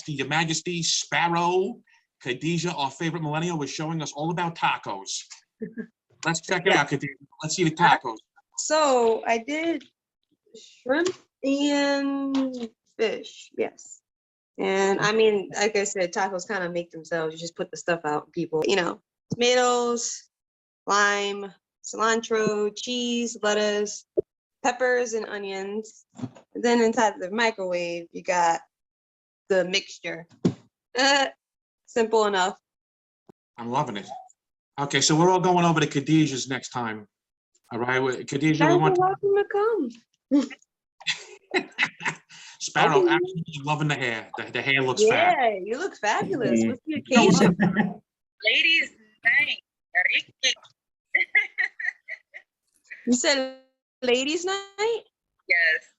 thanks to Your Majesty, Sparrow, Khadijah, our favorite millennial, was showing us all about tacos. Let's check it out, Khadijah. Let's see the tacos. So I did shrimp and fish, yes. And I mean, like I said, tacos kind of make themselves. You just put the stuff out, people. You know, tomatoes, lime, cilantro, cheese, lettuce, peppers, and onions. And then inside the microwave, you got the mixture. Simple enough. I'm loving it. Okay, so we're all going over to Khadijah's next time. All right, Khadijah, we want welcome to come. Sparrow, absolutely loving the hair. The hair looks fab. Yeah, you look fabulous. What's the occasion? Ladies night. You said ladies' night? Yes.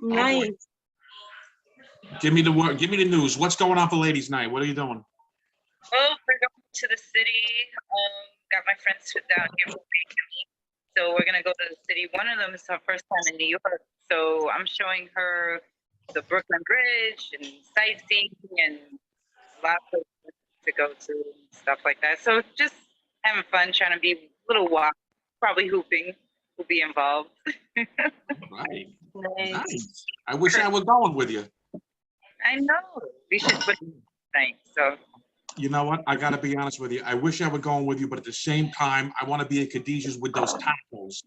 Nice. Give me the word. Give me the news. What's going on for ladies' night? What are you doing? Well, we're going to the city. Got my friends down here from Miami. So we're gonna go to the city. One of them is her first time in New York. So I'm showing her the Brooklyn Bridge and sightseeing and lots of places to go to and stuff like that. So just having fun, trying to be a little wild, probably hooping will be involved. Right. Nice. I wish I was going with you. I know. We should put tonight. So You know what? I gotta be honest with you. I wish I were going with you, but at the same time, I want to be at Khadijah's with those tacos.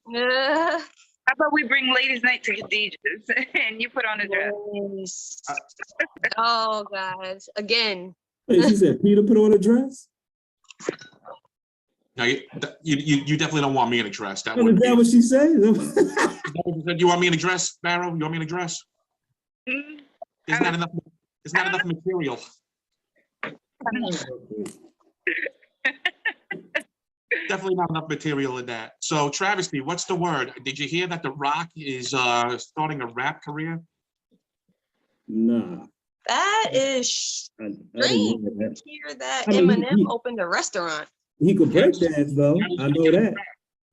how about we bring ladies' night to Khadijah's and you put on a dress? Nice. Oh, guys. Again. Wait, she said Peter put on a dress? No, you definitely don't want me in a dress. That Is would that what she said? you want me in a dress, Sparrow? You want me in a dress? Mm, There's not enough. There's not enough material. Definitely not enough material in that. So, Travesty, what's the word? Did you hear that The Rock is starting a rap career? Nah. That is I didn't strange know to that. hear that I mean, Eminem opened a restaurant. He could break dance though. I know that.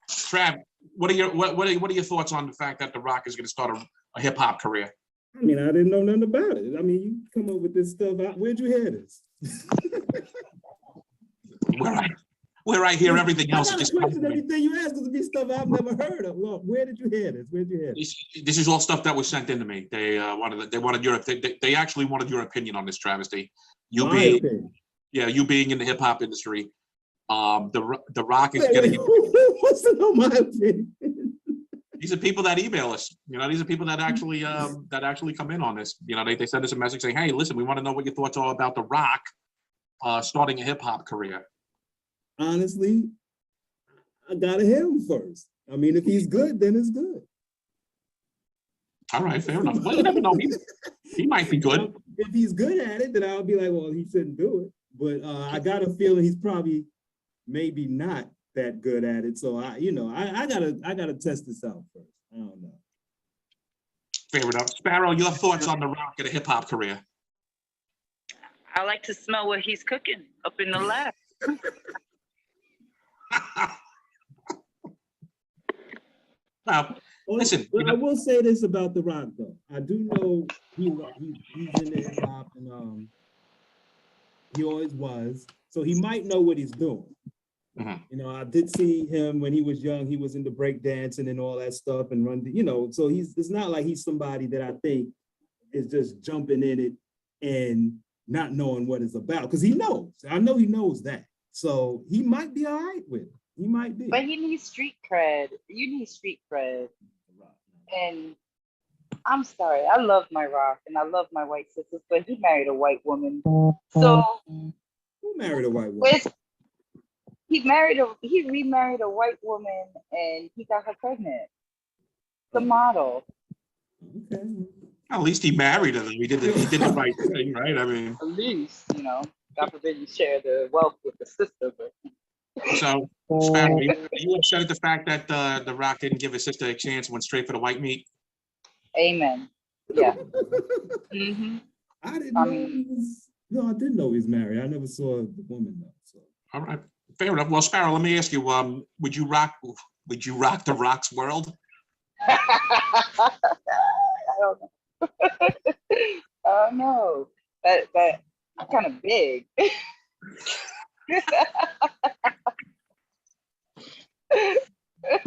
Trav, what are your thoughts on the fact that The Rock is going to start a hip hop career? I mean, I didn't know nothing about it. I mean, you come up with this stuff out. Where'd you hear this? Where I hear everything else. I got a question everything you ask, because it be stuff I've never heard of. Well, where did you hear this? Where'd you hear this? This is all stuff that was sent in to me. They wanted your they actually wanted your opinion on this, Travesty. You being in the hip hop industry, the Rock is getting. What's to know my opinion? These are people that email us. You know, these are people that actually come in on this. You know, they send us a message saying, "Hey, listen, we want to know what your thoughts are about The Rock starting a hip hop career." Honestly, I gotta hear him first. I mean, if he's good, then it's good. All right, fair enough. Well, you never know. He might be good. If he's good at it, then I'll be like, well, he shouldn't do it. But I got a feeling he's probably maybe not that good at it. So I gotta test this out first. I don't know. Fair enough. Sparrow, your thoughts on The Rock and a hip hop career? I like to smell what he's cooking up in the lab. Well, listen. Well, I will say this about The Rock, though. I do know he's in the hip hop, and he always was. So he might know what he's doing. Mm-hmm. You know, I did see him when he was young. He was into break dancing and all that stuff, and run. You know, so it's not like he's somebody that I think is just jumping in it and not knowing what it's about, because he knows. I know he knows that. So he might be all right with it. He might be. But he needs street cred. You need street cred. And I'm sorry, I love my Rock and I love my white sisters, but he married a white woman. So who married a white woman? He remarried a white woman and he got her pregnant. The model. Okay. At least he married her. He did the right thing, right? I mean, At least, you know, God forbid you share the wealth with the sister, but. So, Sparrow, are you upset at the fact that The Rock didn't give his sister a chance and went straight for the white meat? Amen. Yeah. Mm-hmm. I didn't know he was. No, I didn't know he was married. I never saw the woman though. So. All right, fair enough. Well, Sparrow, let me ask you: would you rock The Rock's world? I don't know. That kind of big.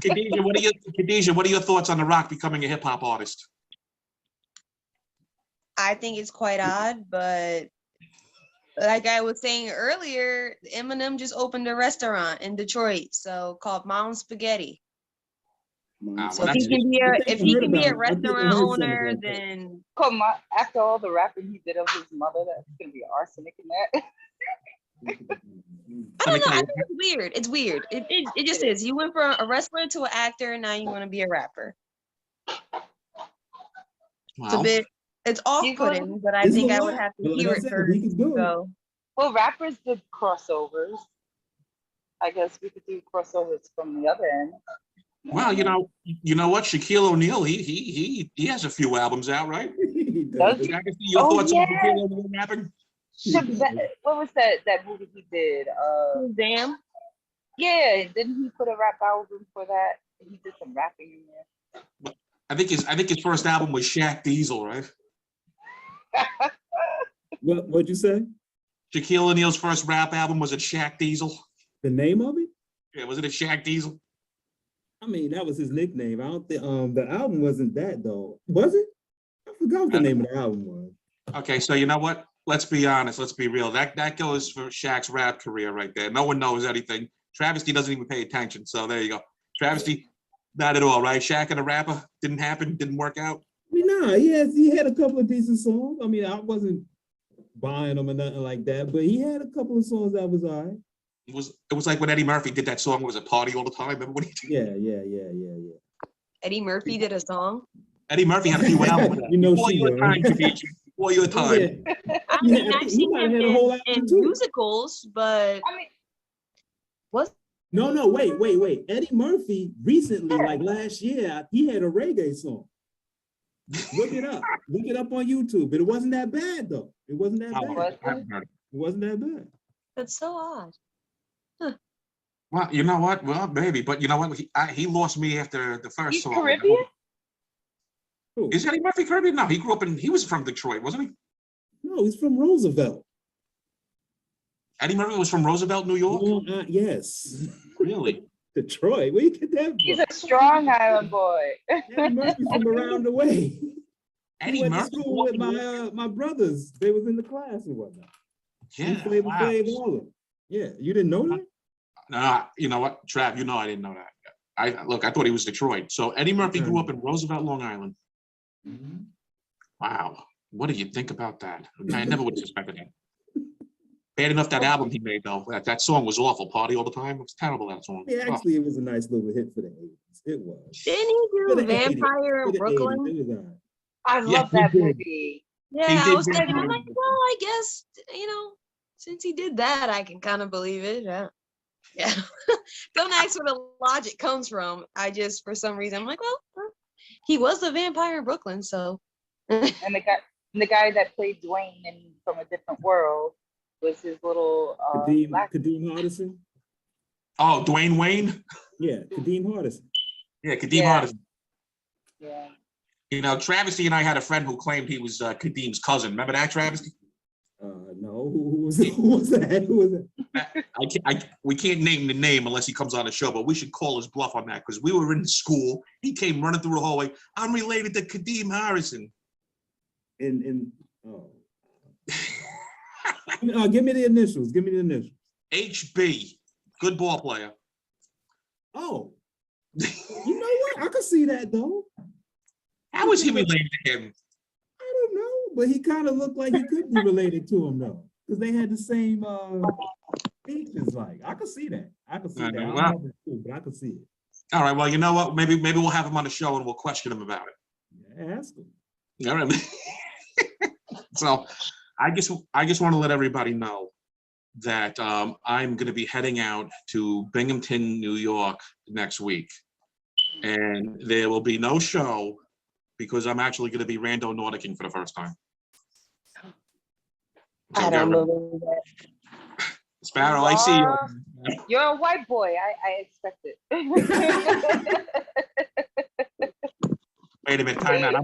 Khadijah, what are your thoughts on The Rock becoming a hip hop artist? I think it's quite odd, but like I was saying earlier, Eminem just opened a restaurant in Detroit, so called Mom Spaghetti. So if he can be a restaurant owner, then Come on, after all the rapping he did of his mother, that's gonna be arsenic in that. I don't know. I think it's weird. It's weird. It just is. You went from a wrestler to an actor, and now you want to be a rapper. It's a bit. It's off-putting, but I think I would have to hear it first. So. Well, rappers did crossovers. I guess we could do crossovers from the other end. Well, you know what? Shaquille O'Neal, he has a few albums out, right? Does he? Your thoughts on Shaquille O'Neal rapping? What was that movie he did? Damn. Yeah, didn't he put a rap album for that? He did some rapping in there. I think his first album was Shaq Diesel, right? What'd you say? Shaquille O'Neal's first rap album was it Shaq Diesel? The name of it? Yeah, was it a Shaq Diesel? I mean, that was his nickname. I don't think the album wasn't that though. Was it? I forgot what the name of the album was. Okay, so you know what? Let's be honest. Let's be real. That goes for Shaq's rap career right there. No one knows anything. Travesty doesn't even pay attention. So there you go. Travesty, not at all, right? Shaq and a rapper didn't happen. Didn't work out. I mean, nah, he had a couple of decent songs. I mean, I wasn't buying them or nothing like that, but he had a couple of songs that was all right. It was like when Eddie Murphy did that song. It was a party all the time. Remember when he did? Yeah. Eddie Murphy did a song. Eddie Murphy had a few albums. You know, before your time, Khadijah. Before your time. Yeah. I mean, I've seen him in musicals, but I mean, what? No, wait. Eddie Murphy recently, like last year, he had a reggae song. Look it up. Look it up on YouTube. But it wasn't that bad though. It wasn't that bad. It wasn't that bad. That's so odd. Huh. Well, you know what? Well, maybe, but you know what? He lost me after the first song. Caribbean? Is Eddie Murphy Caribbean? No, he was from Detroit, wasn't he? No, he's from Roosevelt. Eddie Murphy was from Roosevelt, New York? Yes. Really? Detroit? Where you get that from? He's a strong island boy. Eddie Murphy from around the way. Eddie went Murphy to school with my brothers. They was in the class and whatnot. Yeah, Flavor Flav, all of them. Yeah, you didn't know that? No, you know what, Trav? You know I didn't know that. I thought he was Detroit. So Eddie Murphy grew up in Roosevelt, Long Island. Mm-hmm. Wow, what do you think about that? I never would have suspected that. Bad enough that album he made though. That song was awful. Party all the time. It was terrible, that song. Yeah, actually, it was a nice little hit for the 80s. It was. Didn't he do Vampire in Brooklyn? I love that movie. Yeah, I was thinking, I'm like, well, I guess, since he did that, I can kind of believe it. Yeah. Don't ask where the logic comes from. I just, for some reason, I'm like, well, he was the vampire in Brooklyn, so. And the guy that played Dwayne in From a Different World was his little Kadeem Hardison. Oh, Dwayne Wayne? Yeah, Kadeem Hardison. Yeah, Kadeem Hardison. Yeah. You know, Travesty and I had a friend who claimed he was Kadeem's cousin. Remember that, Travesty? No, who was that? We can't name the name unless he comes on the show, but we should call his bluff on that because we were in school. He came running through the hallway. I'm related to Kadeem Harrison. Give me the initials. HB, good ball player. Oh, you know what? I can see that though. How is he related to him? I don't know, but he kind of looked like he could be related to him though, because they had the same features. Like I could see that. I could see that. Well, I don't know if it's true, but I could see it. All right. Well, you know what? Maybe we'll have him on the show and we'll question him about it. Yeah, ask him. All right. So, I just want to let everybody know that I'm going to be heading out to Binghamton, New York next week, and there will be no show because I'm actually going to be rando Nordicing for the first time. So I don't believe that. Sparrow, I see you. You're a white boy. I expect it. Wait a minute, time out.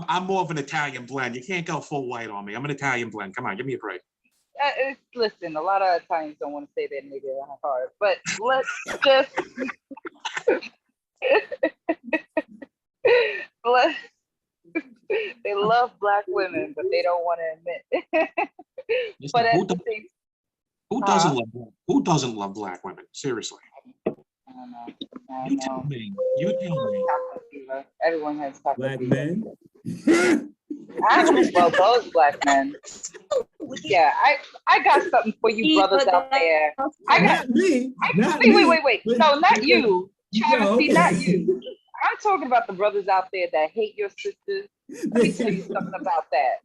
I'm more of an Italian blend. You can't go full white on me. I'm an Italian blend. Come on, give me a break. Listen, a lot of Italians don't want to say that nigga hard, but let's just let they love black women, but they don't want to admit. Listen, But at who, the do, same, who doesn't love black women? Seriously. I don't know. I You don't tell know. me. You tell me. Taco fever. Everyone has taco Black fever. men. Well, those black men. Yeah, I got something for you brothers out there. I got Not me. Not me. wait. No, not you. Travis, No, okay. not you. I'm talking about the brothers out there that hate your sisters. Let me tell you something about that.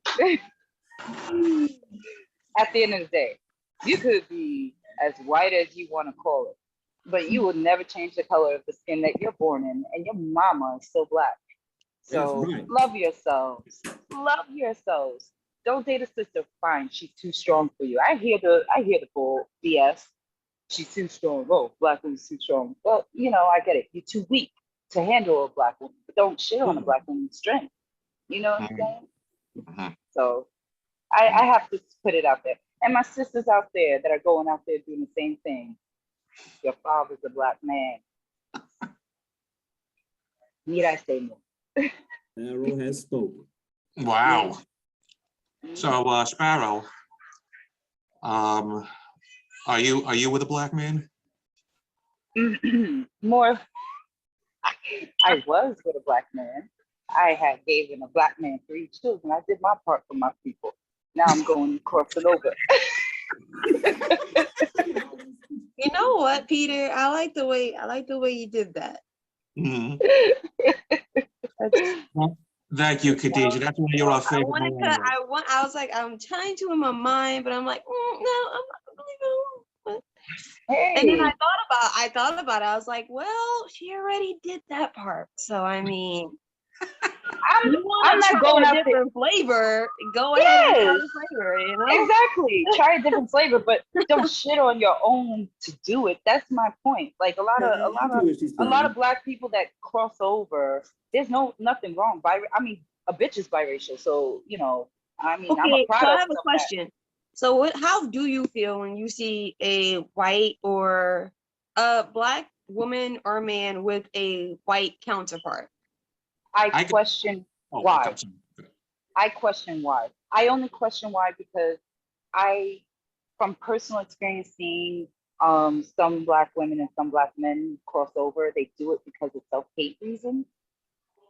At the end of the day, you could be as white as you want to call it, but you will never change the color of the skin that you're born in, and your mama is still black. So That's right. love yourselves. Love yourselves. Don't date a sister. Fine, she's too strong for you. I hear the bull BS. She's too strong. Oh, black woman's too strong. Well, I get it. You're too weak to handle a black woman. But don't shit on a black woman's strength. You know what I'm saying? Mhm. So I have to put it out there. And my sisters out there that are going out there doing the same thing. Your father's a black man. Need I say more? Sparrow has spoken. Wow. So, Sparrow, are you with a black man? More. I was with a black man. I had given a black man 3 children. I did my part for my people. Now I'm going crossing over. You know what, Peter? I like the way you did that. Mhm. That's- Thank you, Khadijah. That's one of your favorite millennials. I was like, I'm trying to in my mind, but I'm like, no, I'm not really going. And then Hey, I thought about it. I was like, well, she already did that part. So I mean, I'm you want to not try going a out there. different flavor? Go ahead and try Yes. the flavor. Exactly. Try a different flavor, but don't shit on your own to do it. That's my point. Like a lot of black people that cross over, there's nothing wrong. A bitch is biracial, so I'm a Okay, so product I have a of that. question. So how do you feel when you see a white or a black woman or man with a white counterpart? I question Oh, why. okay, I'm sorry. I question why. I only question why because from personal experience, seeing some black women and some black men cross over, they do it because of self-hate reasons.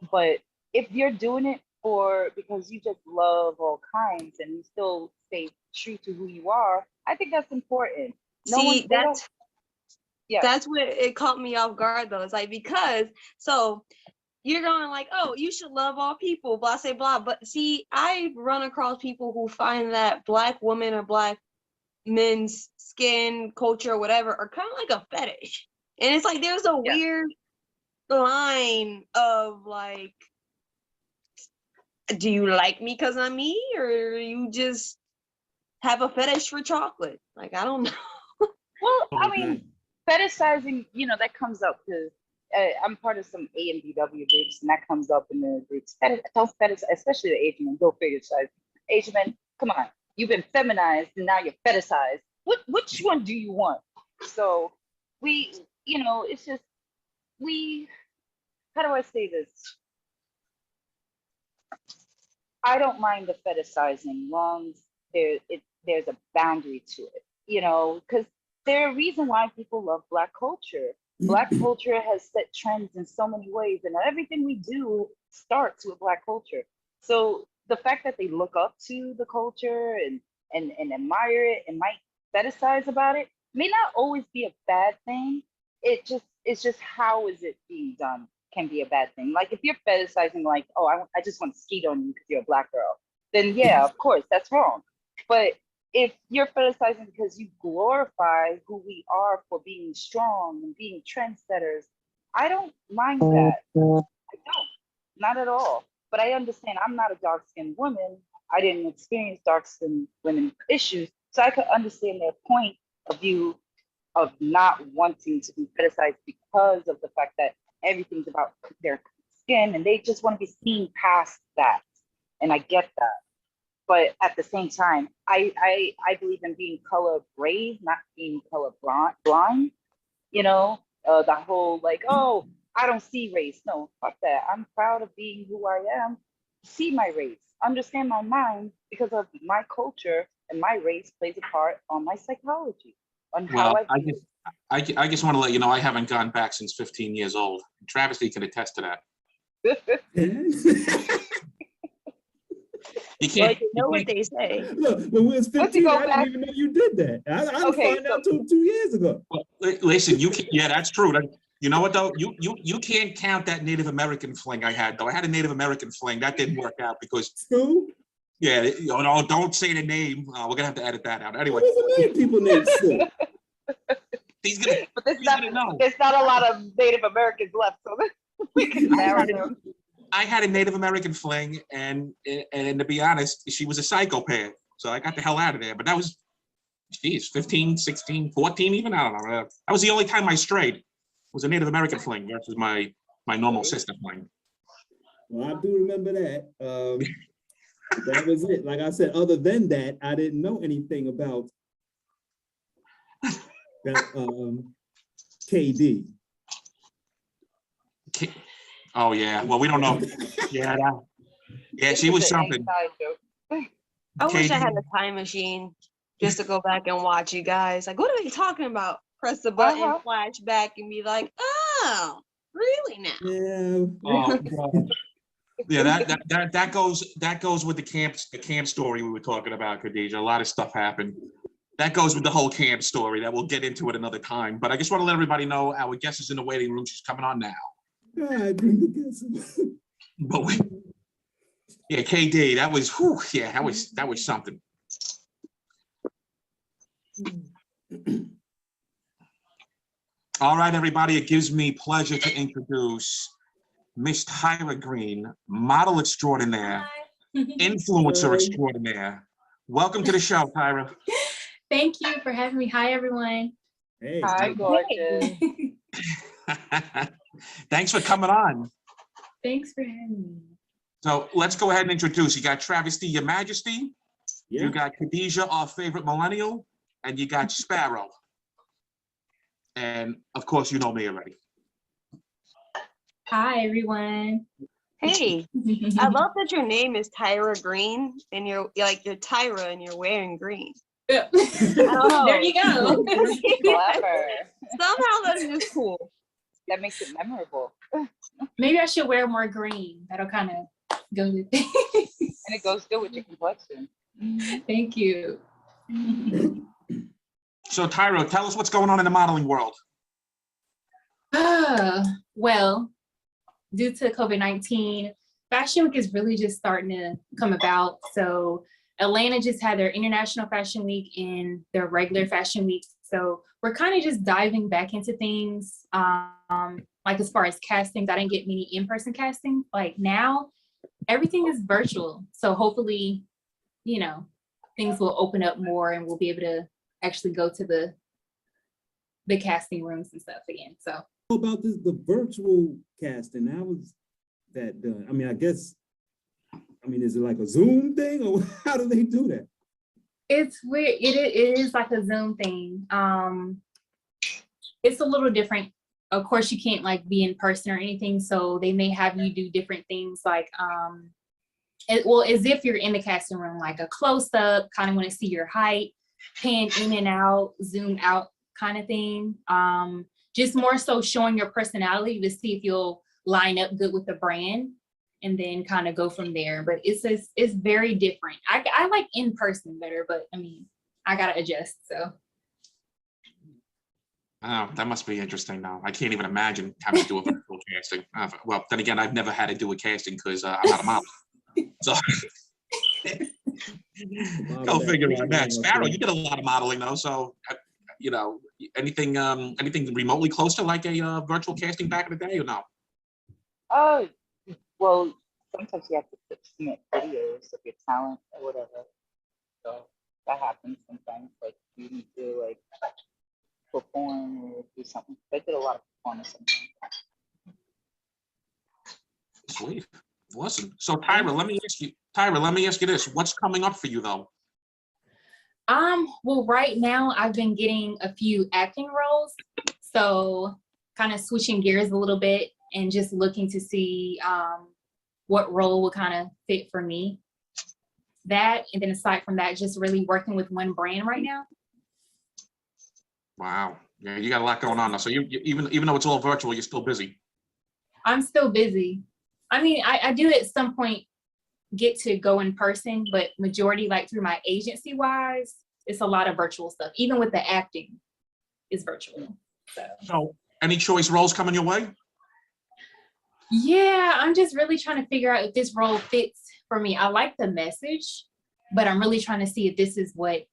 But if you're doing it because you just love all kinds and you still stay true to who you are, I think that's important. That's what it caught me off guard though. It's like, because so you're going like, oh, you should love all people, blah, say blah. But see, I've run across people who find that black women or black men's skin, culture, whatever, are kind of like a fetish. And it's like there's a weird line of like, do you like me because I'm me, or you just have a fetish for chocolate? Like, I don't know. Well, I mean, fetishizing, that comes up because I'm part of some A and BW groups, and that comes up in the groups. Don't fetish, especially the Asian men. Don't fetishize Asian men. Come on, you've been feminized, and now you're fetishized. Which one do you want? So it's just How do I say this? I don't mind the fetishizing, long as there's a boundary to it, because there's a reason why people love Black culture. Black culture has set trends in so many ways, and everything we do starts with Black culture. So the fact that they look up to the culture and admire it and might fetishize about it may not always be a bad thing. It's just how is it being done can be a bad thing. Like if you're fetishizing, like, oh, I just want to skeet on you because you're a Black girl, then yeah, of course, that's wrong. But if you're fetishizing because you glorify who we are for being strong and being trendsetters, I don't mind that. I don't, not at all. But I understand I'm not a dark-skinned woman. I didn't experience dark-skinned women issues, so I could understand their point of view of not wanting to be fetishized because of the fact that everything's about their skin, and they just want to be seen past that. And I get that. But at the same time, I believe in being color brave, not being color blind. You know, the whole like, oh, I don't see race. No, fuck that. I'm proud of being who I am. See my race, understand my mind, because of my culture and my race plays a part on my psychology, on how Well, I feel. I just want to let you know I haven't gone back since 15 years old. Travesty can attest to that. You Well, can't. you know what can't- they say. Look, when we was Once you 15, go I back- didn't even know you did that. I Okay, found out 2 years ago. well, listen, you can, yeah, that's true. You know what though? You can't count that Native American fling I had though. I had a Native American fling that didn't work out because Stu? yeah, you know, no, don't say the name. We're gonna have to edit that out. Anyway, What does it mean people named Stu? he's gonna. But there's He's not, gonna know. there's not a lot of Native Americans left, so we can narrow them. I had a Native American fling, and to be honest, she was a psychopath. So I got the hell out of there. But that was, geez, 15, 16, 14 even? I don't know. That was the only time I strayed. Was a Native American fling versus my normal sister fling. Well, I do remember that. That was it. Like I said, other than that, I didn't know anything about that KD. Oh yeah. Well, we don't know. Yeah, yeah, she was It's an something. inside joke. I wish I Katie. had a time machine just to go back and watch you guys. Like, what are they talking about? Press the button, flash back, and be like, oh, really now? Yeah. Oh, God. Yeah, that goes with the camp story we were talking about, Khadijah. A lot of stuff happened. That goes with the whole camp story that we'll get into at another time. But I just want to let everybody know our guest is in the waiting room. She's coming on now. I bring the guess. But yeah, KD, that was whew, yeah, that was something. All right, everybody, it gives me pleasure to introduce Miss Tyra Green, model extraordinaire, influencer extraordinaire. Welcome to the show, Tyra. Thank you for having me. Hi, everyone. Hey. Hi, gorgeous. Thanks for coming on. Thanks for having me. So let's go ahead and introduce. You got Travesty, Your Majesty. Yeah. You got Khadijah, our favorite millennial, and you got Sparrow. And of course, you know me already. Hi, everyone. Hey, I love that your name is Tyra Green, and you're Tyra, and you're wearing green. Yeah. know. There you go. Clever. Somehow that is just cool. That makes it memorable. Maybe I should wear more green. That'll kind of go with it. And it goes good with your complexion. Thank you. So Tyra, tell us what's going on in the modeling world. Well, due to COVID-19, Fashion Week is really just starting to come about. So Atlanta just had their International Fashion Week and their regular Fashion Week. So we're kind of just diving back into things. Like as far as castings, I didn't get many in-person castings. Like now, everything is virtual. So hopefully, you know, things will open up more and we'll be able to actually go to the casting rooms and stuff again. So About the virtual casting, how was that done? I mean, is it like a Zoom thing, or how do they do that? it's weird. It is like a Zoom thing. It's a little different. Of course, you can't like be in person or anything. So they may have you do different things like, as if you're in the casting room, like a close up, kind of want to see your height, pan in and out, zoom out kind of thing. Just more so showing your personality to see if you'll line up good with the brand and then kind of go from there. But it's very different. I like in person better, but I mean, I gotta adjust, so. Oh, that must be interesting now. I can't even imagine having to do a virtual casting. Well, then again, I've never had to do a casting because I'm not a model. So go figure on that. Sparrow, you did a lot of modeling though. So, you know, anything remotely close to like a virtual casting back in the day or no? Oh, well, sometimes you have to submit videos of your talent or whatever. So that happens sometimes. Like you need to like perform or do something. I did a lot of performance sometimes. Sweet. Listen, so Tyra, let me ask you this. What's coming up for you though? Well, right now I've been getting a few acting roles, so kind of switching gears a little bit and just looking to see what role will kind of fit for me. That, and then aside from that, just really working with one brand right now. Wow. Yeah, you got a lot going on now. So you even though it's all virtual, you're still busy. I'm still busy. I mean, I do at some point get to go in person, but majority, like through my agency wise, it's a lot of virtual stuff. Even with the acting is virtual. So any choice roles coming your way? Yeah, I'm just really trying to figure out if this role fits for me. I like the message, but I'm really trying to see if this is what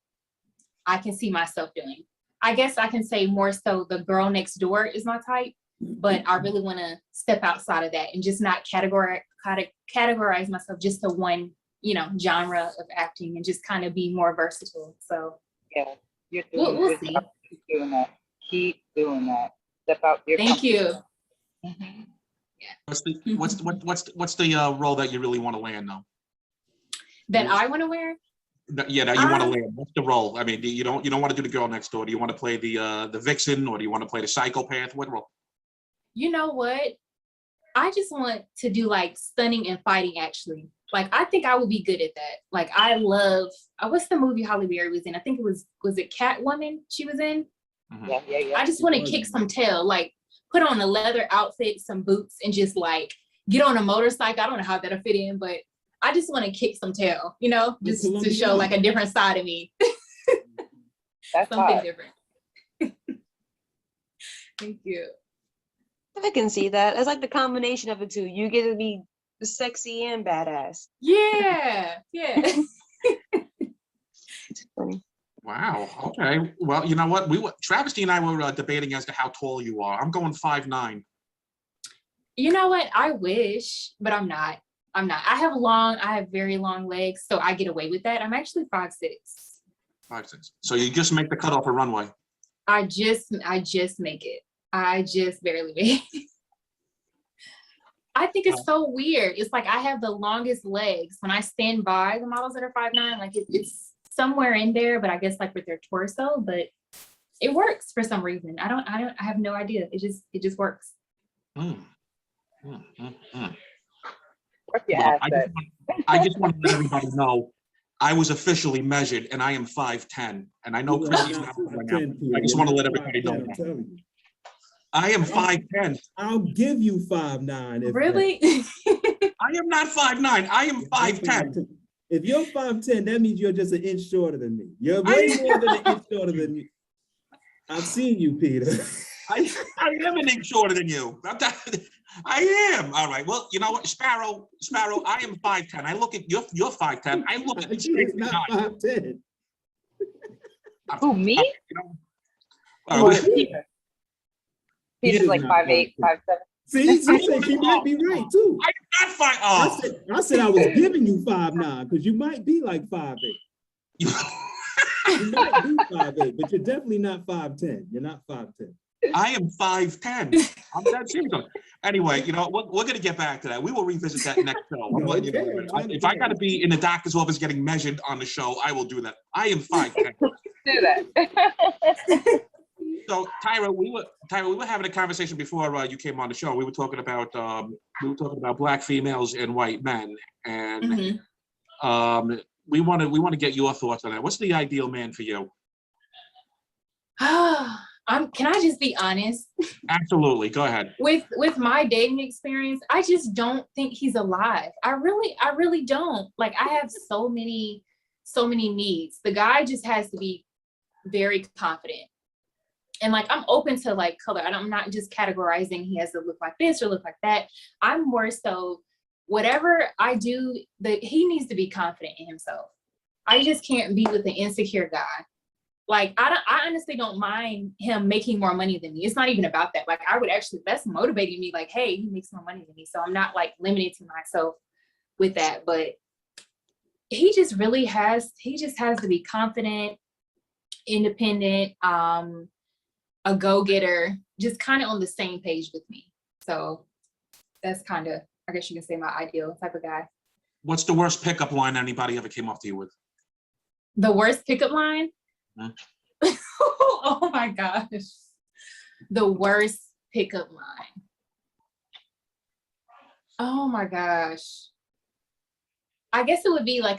I can see myself doing. I guess I can say more so the girl next door is my type, but I really want to step outside of that and just not categorize myself just to one, genre of acting and just kind of be more versatile. So Yeah, you're doing we'll good see. job. Keep doing that. Keep doing that. Step out your Thank you. Mhm. What's the role that you really want to land though? That I want to wear? Yeah, that you want to land. What's the role? I mean, you don't want to do the girl next door. Do you want to play the vixen, or do you want to play the psychopath? What role? You know what? I just want to do like stunning and fighting actually. Like I think I would be good at that. Like I love what's the movie Halle Berry was in? I think it was it Catwoman she was in? Mhm. Yeah. I just want to kick some tail, like put on a leather outfit, some boots, and just like get on a motorcycle. I don't know how that'll fit in, but I just want to kick some tail, just to show like a different side of me. That's Something hot. different. Thank you. I can see that. It's like the combination of the two. You get to be sexy and badass. Yeah. It's funny. Wow. Okay. Well, you know what? Travesty and I were debating as to how tall you are. I'm going 5'9". You know what? I wish, but I'm not. I have very long legs, so I get away with that. I'm actually 5'6". 5'6". So you just make the cut off a runway. I just make it. I just barely make it. I think it's so weird. It's like I have the longest legs. When I stand by the models that are 5'9", like it's somewhere in there, but I guess like with their torso, but it works for some reason. I have no idea. It just works. Mm. Work your Well, ass up. I just want to let everybody know I was officially measured and I am 5'10". And I know Chrissy's not right now. I just want to let everybody know I'm that. telling you. I am 5'10". I'll give you 5'9". Really? I am not 5'9". I am 5'10". If you're 5'10", that means you're just an inch shorter than me. You're way more than an inch shorter than me. I've seen you, Peter. I am an inch shorter than you. I am. All right. Well, you know what, Sparrow, I am 5'10". I look at you're 5'10". I look at you straight It's in the not eye. 5'10". Who, me? You know, Oh, Peter. Peter's is like not 5'8", 5'7". See, she might be right too. I'm not 5'. Oh. I said I was giving you 5'9", because you might be like 5'8". You might be 5'8", but you're definitely not 5'10". You're not 5'10". I am 5'10". I'm that serious. Anyway, we're going to get back to that. We will revisit that next show. I'm letting you know. If I got to be in the doctor's office getting measured on the show, I will do that. I am 5'10". Do that. So Tyra, we were having a conversation before you came on the show. We were talking about Black females and white men, and we want to get your thoughts on that. What's the ideal man for you? Can I just be honest? Absolutely. Go ahead. With my dating experience, I just don't think he's alive. I really don't. Like I have so many needs. The guy just has to be very confident. And like, I'm open to like color. I'm not just categorizing he has to look like this or look like that. I'm more so whatever I do, he needs to be confident in himself. I just can't be with an insecure guy. Like, I honestly don't mind him making more money than me. It's not even about that. Like, that's motivating me. Like, hey, he makes more money than me. So I'm not like limited to myself with that. But he just has to be confident, independent, a go-getter, just kind of on the same page with me. So that's kind of I guess you can say my ideal type of guy. What's the worst pickup line anybody ever came up to you with? The worst pickup line? Huh? Oh my gosh. The worst pickup line. Oh my gosh. I guess it would be like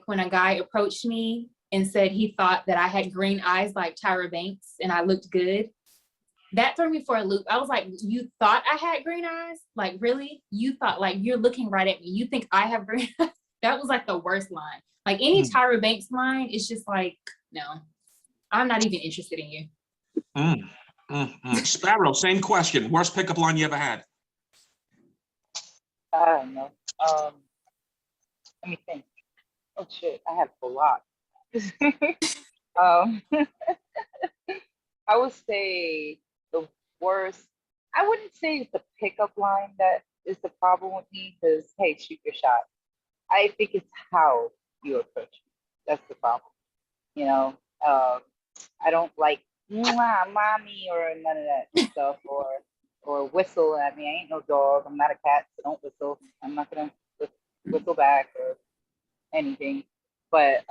when a guy approached me and said he thought that I had green eyes like Tyra Banks and I looked good. That threw me for a loop. I was like, you thought I had green eyes? Like, really? You thought, like, you're looking right at me. You think I have green eyes? That was like the worst line. Like any Tyra Banks line, it's just like, no, I'm not even interested in you. Sparrow, same question. Worst pickup line you ever had? I don't know. Let me think. Oh shit, I have a lot. I would say the worst. I wouldn't say it's the pickup line that is the problem with me, because hey, shoot your shot. I think it's how you approach me. That's the problem. You know, I don't like "Mwah, mommy" or none of that stuff, or whistle at me. I ain't no dog. I'm not a cat, so don't whistle. I'm not gonna whistle back or anything. But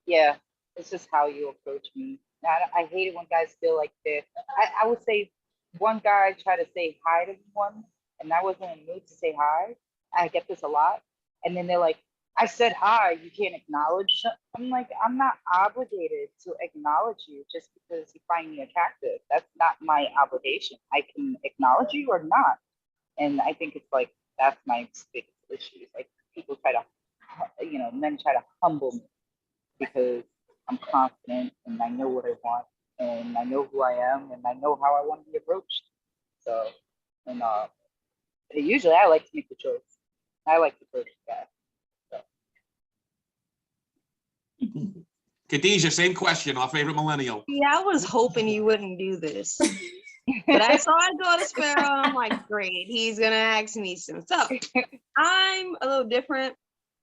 yeah, it's just how you approach me. I hate it when guys feel like they're. I would say one guy tried to say hi to me once, and I wasn't in the mood to say hi. I get this a lot, and then they're like, "I said hi, you can't acknowledge." I'm like, I'm not obligated to acknowledge you just because you find me attractive. That's not my obligation. I can acknowledge you or not, and I think it's like that's my biggest issue. It's like people try to, men try to humble me because I'm confident and I know what I want and I know who I am and I know how I want to be approached. So, and usually I like to make the choice. I like to approach the guy. So. Khadijah, same question. Our favorite millennial. Yeah, I was hoping you wouldn't do this. But I saw I go to Sparrow, and I'm like, great, he's gonna ask me some stuff. I'm a little different.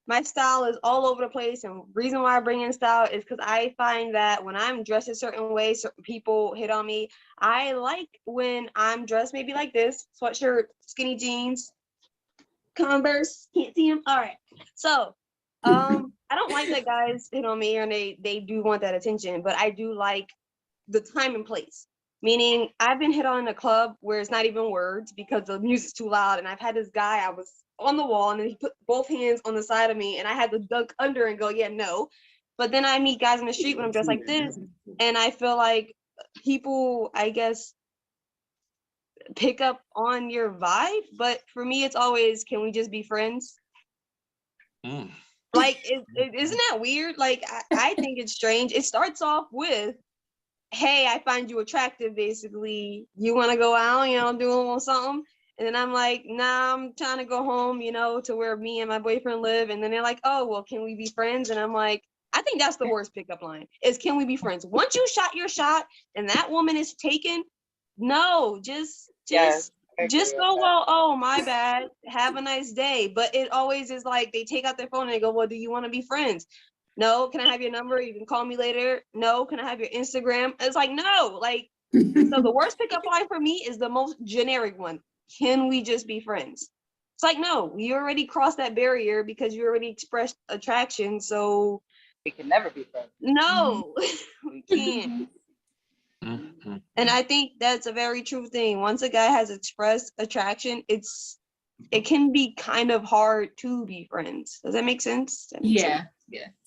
My style is all over the place, and reason why I bring in style is because I find that when I'm dressed a certain way, certain people hit on me. I like when I'm dressed maybe like this: sweatshirt, skinny jeans, Converse. Can't see them. All right. So, I don't like that guys hit on me and they do want that attention, but I do like the time and place. Meaning, I've been hit on in a club where it's not even words because the music's too loud, and I've had this guy, I was on the wall and then he put both hands on the side of me and I had to duck under and go, yeah, no. But then I meet guys in the street when I'm dressed like this, and I feel like people, I guess, pick up on your vibe. But for me, it's always, can we just be friends? Like, isn't that weird? Like, I think it's strange. It starts off with, hey, I find you attractive, basically. You want to go out, do a little something? And then I'm like, nah, I'm trying to go home, to where me and my boyfriend live. And then they're like, oh, well, can we be friends? And I'm like, I think that's the worst pickup line is, can we be friends? Once you shot your shot and that woman is taken, no, just go, well, oh, my bad. Have a nice day. But it always is like, they take out their phone and they go, well, do you want to be friends? No. Can I have your number? You can call me later. No. Can I have your Instagram? It's like, no. Like, so the worst pickup line for me is the most generic one. Can we just be friends? It's like, no, you already crossed that barrier because you already expressed attraction. So we can never be friends. No, we can't. And I think that's a very true thing. Once a guy has expressed attraction, it can be kind of hard to be friends. Does that make sense? Yeah,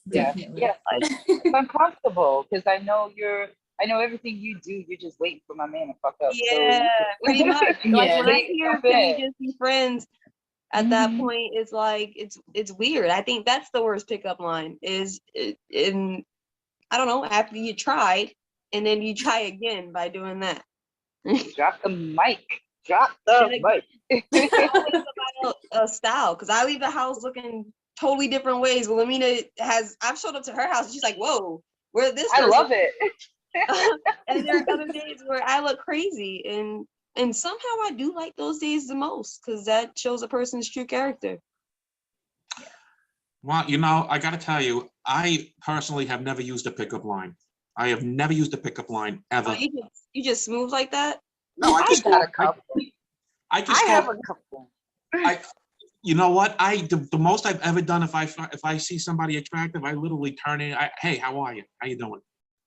definitely. Yeah. It's uncomfortable because I know everything you do. You're just waiting for my man to fuck up. Yeah, so. pretty much. Yeah. Like when I hear, can we just be friends? At that point, it's like it's weird. I think that's the worst pickup line. Is in, I don't know, after you tried and then you try again by doing that. Drop the mic. Drop the mic. It's about a style, because I leave the house looking totally different ways. Well, Amina I've showed up to her house and she's like, whoa, where this? I love it. And there are other days where I look crazy, and somehow I do like those days the most because that shows a person's true character. Well, I got to tell you, I personally have never used a pickup line. I have never used a pickup line ever. Oh, you just smooth like that? No, I just got a couple. I have a couple. You know what? The most I've ever done if I see somebody attractive, I literally turn in. Hey, how are you? How you doing?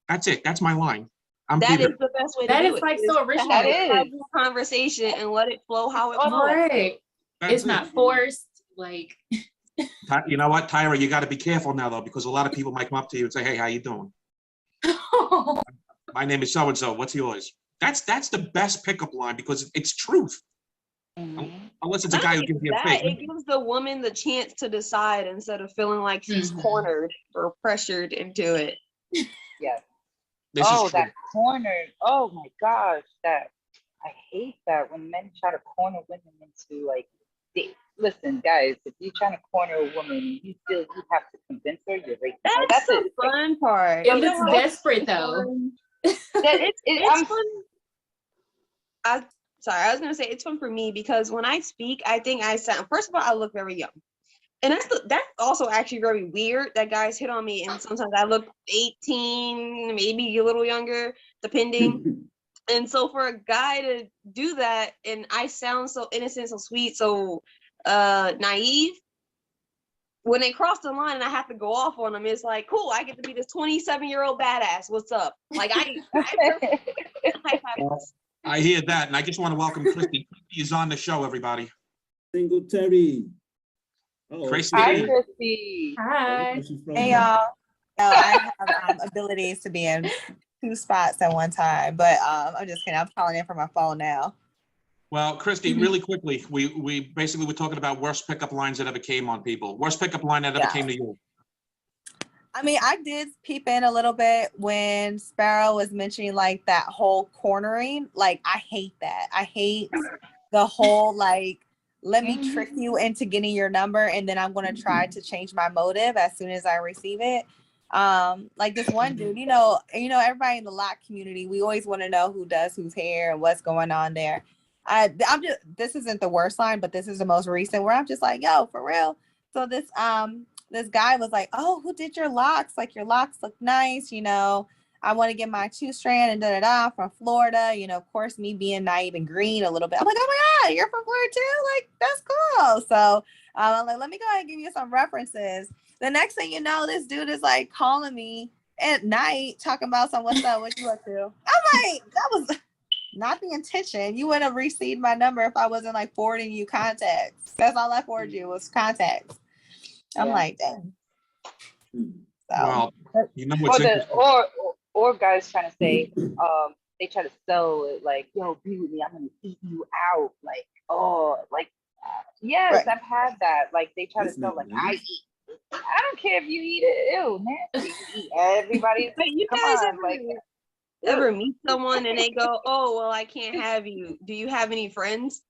That's it. That's my line. That Peter. is the best way to That do is it. like is so to original. have That a is. casual conversation and let it flow how it Oh, flows. Right. That's It's it. not forced. Like, You know what, Tyra? You got to be careful now, though, because a lot of people might come up to you and say, "Hey, how you doing? My name is so and so. What's yours?" That's the best pickup line because it's truth. Mhm. Unless it's a Not guy who only gives you a that, fake. it gives the woman the chance to decide instead of feeling like she's Mhm. cornered or pressured into it. Yes. This Oh, is true. that corner. Oh my gosh, that I hate that when men try to corner women into like. Listen, guys, if you're trying to corner a woman, you have to convince her you're right. That's the fun part. It You know looks what? desperate though. It's fun. I was gonna say it's fun for me because when I speak, I think I sound. First of all, I look very young, and that's also actually very weird that guys hit on me, and sometimes I look 18, maybe a little younger, depending. And so for a guy to do that, and I sound so innocent, so sweet, so naive. When they cross the line and I have to go off on them, it's like, cool, I get to be this 27-year-old badass. What's up? Like I hear that, and I just want to welcome Christy. Christy is on the show, everybody. Single Terry. Christy. Hi, Christy. Hi. Hey y'all. No, I have abilities to be in 2 spots at one time, but I'm just kidding. I'm calling in from my phone now. Well, Christy, really quickly, we basically were talking about worst pickup lines that ever came on people. Worst pickup line that ever came to you. I mean, I did peep in a little bit when Sparrow was mentioning like that whole cornering. Like, I hate that. I hate the whole like, let me trick you into getting your number, and then I'm going to try to change my motive as soon as I receive it. Like this one dude, you know, everybody in the lock community, we always want to know who does whose hair and what's going on there. This isn't the worst line, but this is the most recent where I'm just like, yo, for real. So this guy was like, oh, who did your locks? Like, your locks look nice, you know. I want to get my 2-strand and da-da-da from Florida. You know, of course, me being naive and green a little bit. I'm like, oh my God, you're from Florida too? Like, that's cool. So I'm like, let me go ahead and give you some references. The next thing you know, this dude is like calling me at night, talking about some, what's up, what you up to? I'm like, that was not the intention. You would have received my number if I wasn't like forwarding you contacts. That's all I forwarded you was contacts. I'm like, dang. So, Well, you know what's or guys trying to say, they try to sell it like, yo, be with me, I'm gonna eat you out. Like, oh, like, yes, right. I've had that. Like, they try to That's sell not like, nice. I don't care if you eat it. Ew, nasty. You eat everybody's. But you Come guys on, like, ever meet someone and they go, oh, well, I can't have you. Do you have any friends?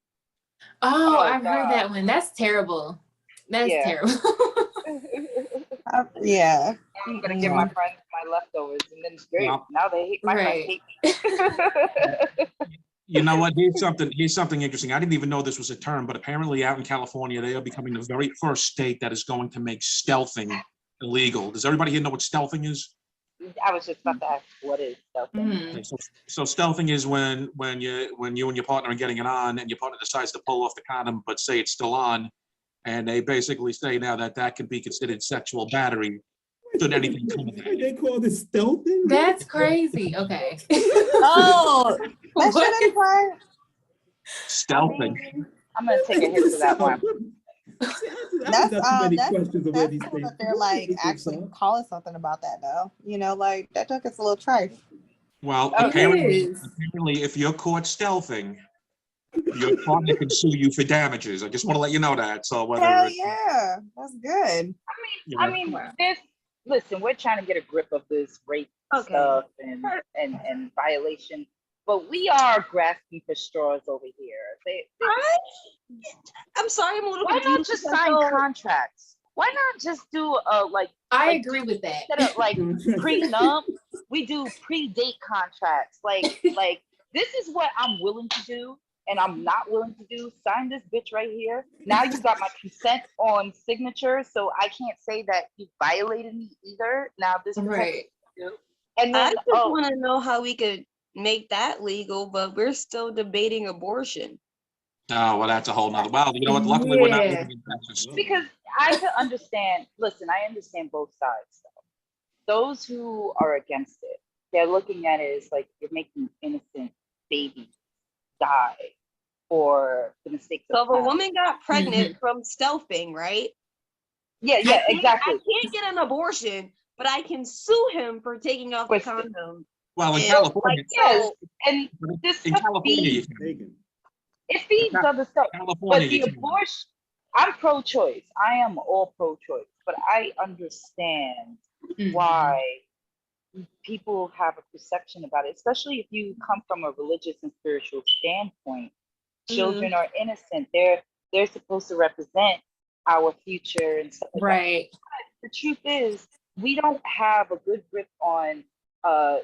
Oh, Oh, I've heard God. that one. That's terrible. That's terrible. yeah. I'm gonna give my friends my leftovers, and then it's great. Well, Now they hate my friends. Right. Hate me. You know what? Here's something interesting. I didn't even know this was a term, but apparently out in California, they are becoming the very first state that is going to make stealthing illegal. Does everybody here know what stealthing is? I was just about to ask, what is stealthing? Mhm. Okay, so stealthing is when you and your partner are getting it on, and your partner decides to pull off the condom, but say it's still on, and they basically say now that can be considered sexual battery. Should anything come of that? They call this stealthing? That's crazy. Okay. Oh, that What? should imply. Stealthing. I'm gonna take a hit to that one. That's questions of where that's these cool things. that they're like actually calling something about that though. You know, like that took us a little trife. Well, Oh, apparently, if you're caught stealthing, your partner can sue you for damages. I just want to let you know that. So whether Hell it's, yeah, that's good. you I know, mean, listen, we're trying to get a grip of this rape stuff and violation, but we are grasping for straws over here. I'm sorry, I'm a little Why not confused just because sign so- contracts? Why not just do like I agree with that. instead of like prenup, we do pre-date contracts. Like this is what I'm willing to do and I'm not willing to do. Sign this bitch right here. Now you got my consent on signature, so I can't say that you violated me either. Now this is Right. and I then just want to know how we could make that legal, but we're still debating abortion. Oh, well, that's a whole nother. Well, you know what? Luckily, we're not Yeah. living in Texas. Because I could understand, listen, I understand both sides. Those who are against it, they're looking at it as like you're making innocent babies die for the mistakes So of if a parents. woman got pregnant from stealthing, right? Yeah, exactly. I can't get an abortion, but I can sue him for taking off the For st- condom. Well, in And, California, Yes, so and this in stuff California, you feeds, can. Taken. it feeds other stuff. California, But the you can. abortion, I'm pro-choice. I am all pro-choice, but I understand why people have a perception about it, especially if you come from a religious and spiritual standpoint. Children are innocent. They're supposed to represent our future and stuff like that. Right. The truth is, we don't have a good grip on a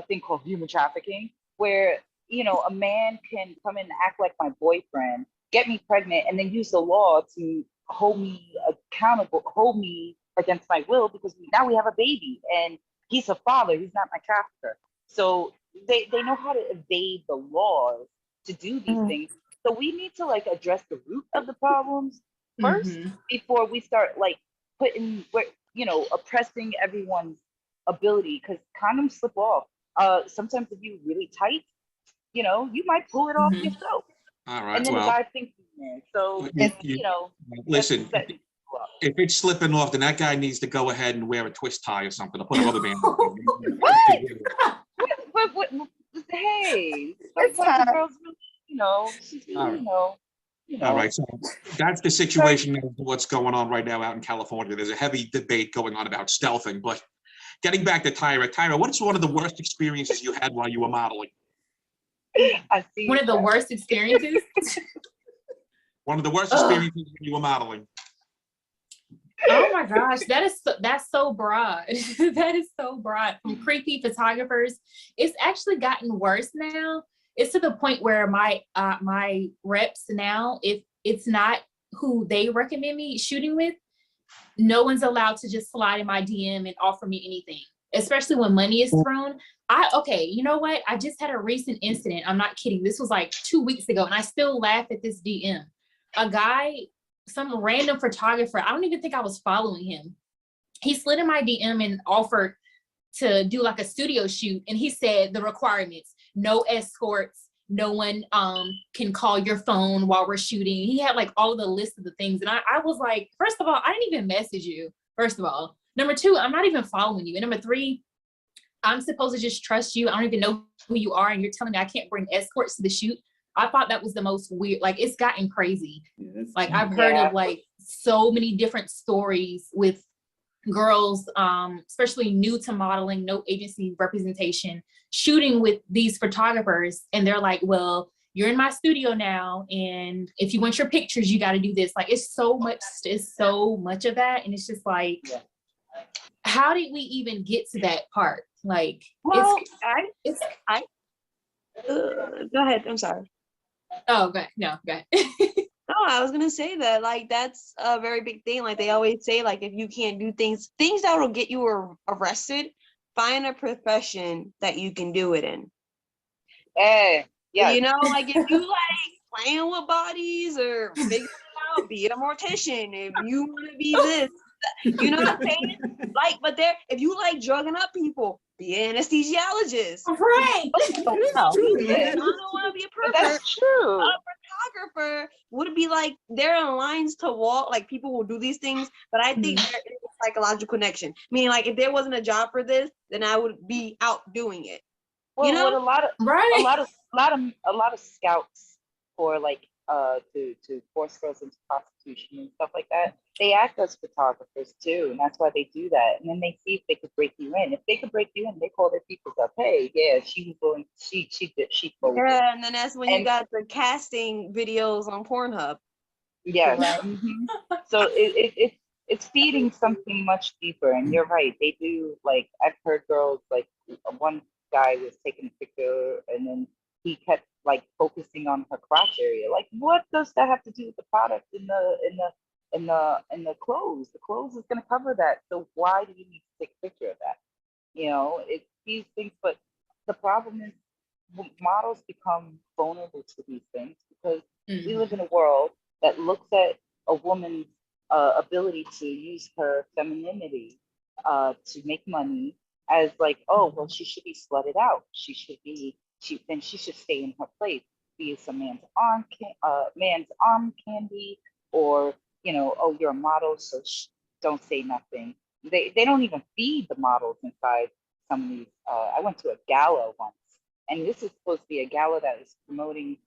thing called human trafficking, where a man can come in and act like my boyfriend, get me pregnant, and then use the law to hold me accountable, hold me against my will, because now we have a baby, and he's a father, he's not my trafficker. So they know how to evade the laws to do these things. So we need to address the root of the problems first before we start oppressing everyone's ability, because condoms slip off. Sometimes if you really tight, you might pull it off yourself. All right. And then the Well, guy thinks he's man. So listen, that's setting people up. if it's slipping off, then that guy needs to go ahead and wear a twist tie or something to put a rubber band. What? Hey, It's sometimes the time. girls really, she's really, All right, so that's the situation of what's going on right now out in California. There's a heavy debate going on about stealthing, but getting back to Tyra. Tyra, what's one of the worst experiences you had while you were modeling? I see. One of the worst experiences. One of the worst experiences when you were modeling. Oh my gosh, that's so broad. That is so broad. From creepy photographers, it's actually gotten worse now. It's to the point where my reps now, if it's not who they recommend me shooting with, no one's allowed to just slide in my DM and offer me anything, especially when money is thrown. Okay, you know what? I just had a recent incident. I'm not kidding. This was like 2 weeks ago, and I still laugh at this DM. A guy, some random photographer, I don't even think I was following him. He slid in my DM and offered to do like a studio shoot. And he said the requirements: no escorts, no one can call your phone while we're shooting. He had like all of the list of the things. And I was like, first of all, I didn't even message you, first of all. Number two, I'm not even following you. And number three, I'm supposed to just trust you. I don't even know who you are. And you're telling me I can't bring escorts to the shoot. I thought that was the most weird, like it's gotten crazy. Like I've heard of like so many different stories with girls, especially new to modeling, no agency representation, shooting with these photographers. And they're like, well, you're in my studio now. And if you want your pictures, you got to do this. Like it's so much of that. And it's just like, how did we even get to that part? Like, well, go ahead. I'm sorry. Oh, go ahead. No, go ahead. No, I was gonna say that like that's a very big thing. Like they always say, like if you can't do things that will get you arrested, find a profession that you can do it in. Yeah. Like if you like playing with bodies or figuring it out, be a mortician. If you want to be this, you know what I'm saying? Like, but if you like drugging up people, be an anesthesiologist. Right. I don't want to be a pervert. That's true. A photographer would be like, there are lines to walk, like people will do these things, but I think there is a psychological connection. Meaning, like if there wasn't a job for this, then I would be out doing it. Well, what a lot of scouts for like to force girls into prostitution and stuff like that, they act as photographers too, and that's why they do that. And then they see if they could break you in. If they could break you in, they call their people up. Hey, yeah, she was going. She Yeah, and then that's when you got the casting videos on Pornhub. Yeah. So it's feeding something much deeper. And you're right. They do, like, I've heard girls, like one guy was taking a picture and then he kept like focusing on her crotch area. Like, what does that have to do with the product in the clothes? The clothes is gonna cover that. So why do you need to take a picture of that? It's these things, but the problem is models become vulnerable to these things because we Mhm. live in a world that looks at a woman's ability to use her femininity to make money as like, oh, well, she should be slutted out. She should stay in her place, be some man's arm candy, or oh, you're a model, so don't say nothing. They don't even feed the models inside some of these. I went to a gala once, and this is supposed to be a gala that is promoting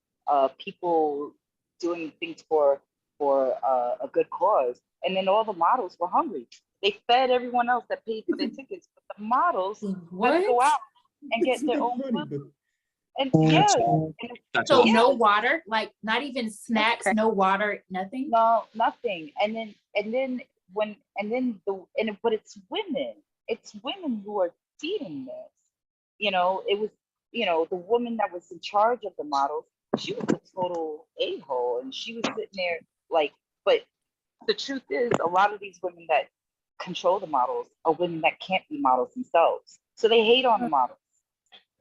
people doing things for a good cause, and then all the models were hungry. They fed everyone else that paid for their tickets, but the models had to go What? out and get their own Funny, food. but And yeah, That's So awful. no water, like not even snacks, crazy. no water, nothing. no, nothing. But it's women. It's women who are feeding this. It was, the woman that was in charge of the models, she was a total a-hole, and she was sitting there like, but the truth is, a lot of these women that control the models are women that can't be models themselves. So they hate on the models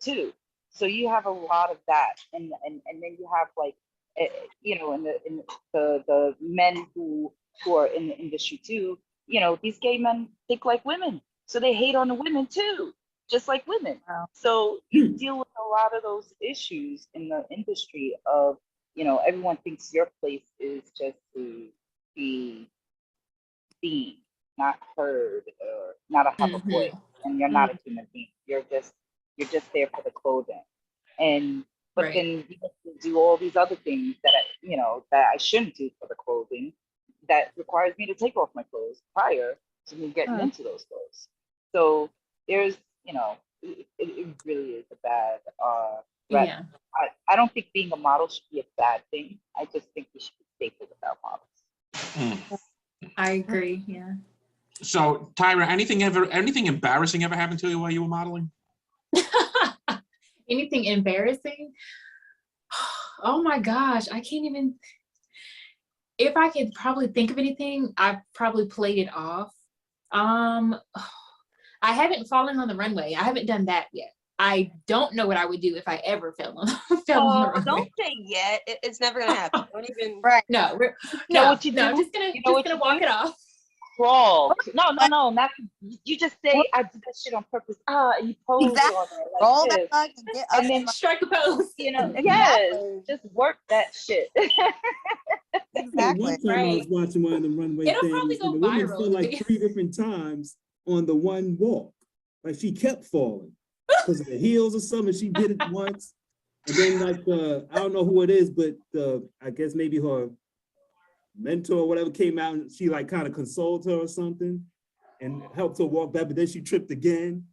too. So you have a lot of that, and then you have like, in the men who are in the industry too. These gay men think like women, so they hate on the women too, just like women. Wow. So you deal with a lot of those issues in the industry of, everyone thinks your place is just to be seen, not heard, or not have a voice, and you're not a human being. You're just there for the clothing. But Right. then you have to do all these other things that I shouldn't do for the clothing, that requires me to take off my clothes prior to me getting into those clothes. So there's, it really is a bad rep. Yeah, I don't think being a model should be a bad thing. I just think we should be safer without models. I agree. Yeah. So Tyra, anything embarrassing ever happened to you while you were modeling? Anything embarrassing? Oh my gosh, I can't even. If I could probably think of anything, I probably played it off. I haven't fallen on the runway. I haven't done that yet. I don't know what I would do if I ever fell on the runway. Don't say yet. It's never gonna happen. Don't even. Right. No, know no, what you no. I'm do? just gonna You know what you walk do? it off. Crawl. No. Not, you just say, I did that shit on purpose. And you pose Exactly. on it like Roll this. that mug and get up. And then, Strike a pose. yes, Exactly. just work that shit. Exactly. One time I was watching one of the runway It'll probably things, and go the woman viral. fell like 3 different times on the one walk. Like she kept falling because of the heels or something. She did it once, and then like I don't know who it is, but I guess maybe her mentor or whatever came out, and she like kind of consoled her or something and helped her walk back. But then she tripped again,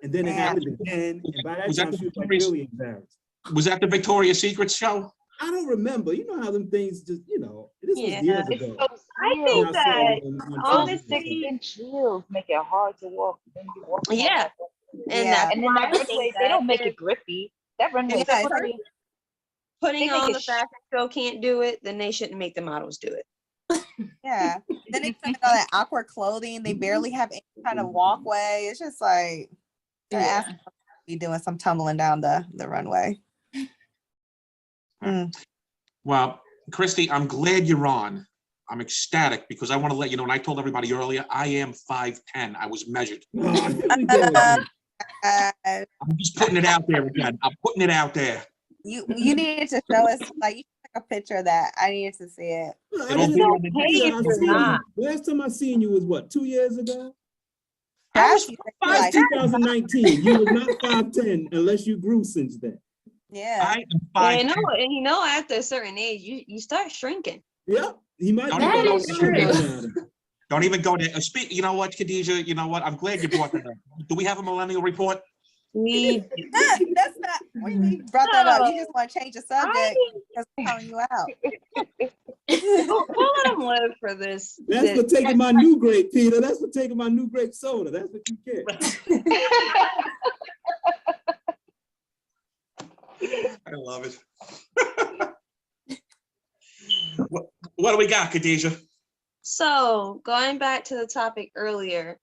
and then it happened again. And by that Was that time, the she was like Victoria's- really embarrassed. Was that the Victoria's Secret show? I don't remember. You know how them things just, this was Yeah. years It's ago. so I real. think And I saw that it on TV. honestly, And chills make it hard to walk. Then you walk on yeah, that runway. and Yeah. that's And then why that I think runway, they that don't make if it grippy. That runway, if the Yeah. person putting they make on it the fashion show can't do it, then they shouldn't make the models do it. Yeah. Then they put in all that awkward clothing. They barely have any kind of walkway. It's just like they're Yeah. asking to be doing some tumbling down the runway. Well, Christy, I'm glad you're on. I'm ecstatic because I want to let you know, and I told everybody earlier, I am 5'10". I was measured. Oh, here we go again. I'm just putting it out there again. I'm putting it out there. You needed to show us, like, you took a picture of that. I needed to see it. Look, It'll I be didn't- on the okay yeah, if I you're seen you. not. Last time I seen you was what, 2 years ago? I was You said It you was like, 2019. You was not 5'10" unless you grew since then. yeah. I am And 5'10". after a certain age, you start shrinking. Yep. He might Don't be even That go is there. true. Don't even go there. You know what, Khadijah? You know what? I'm glad you brought that up. Do we have a millennial report? We That's not, what do you mean you brought that up? You just want to change the subject because I'm calling you out. we'll let them live for this. That's for taking my new grape, Peter. That's for taking my new grape soda. That's what you get. I love it. What do we got, Khadijah? So going back to the topic earlier,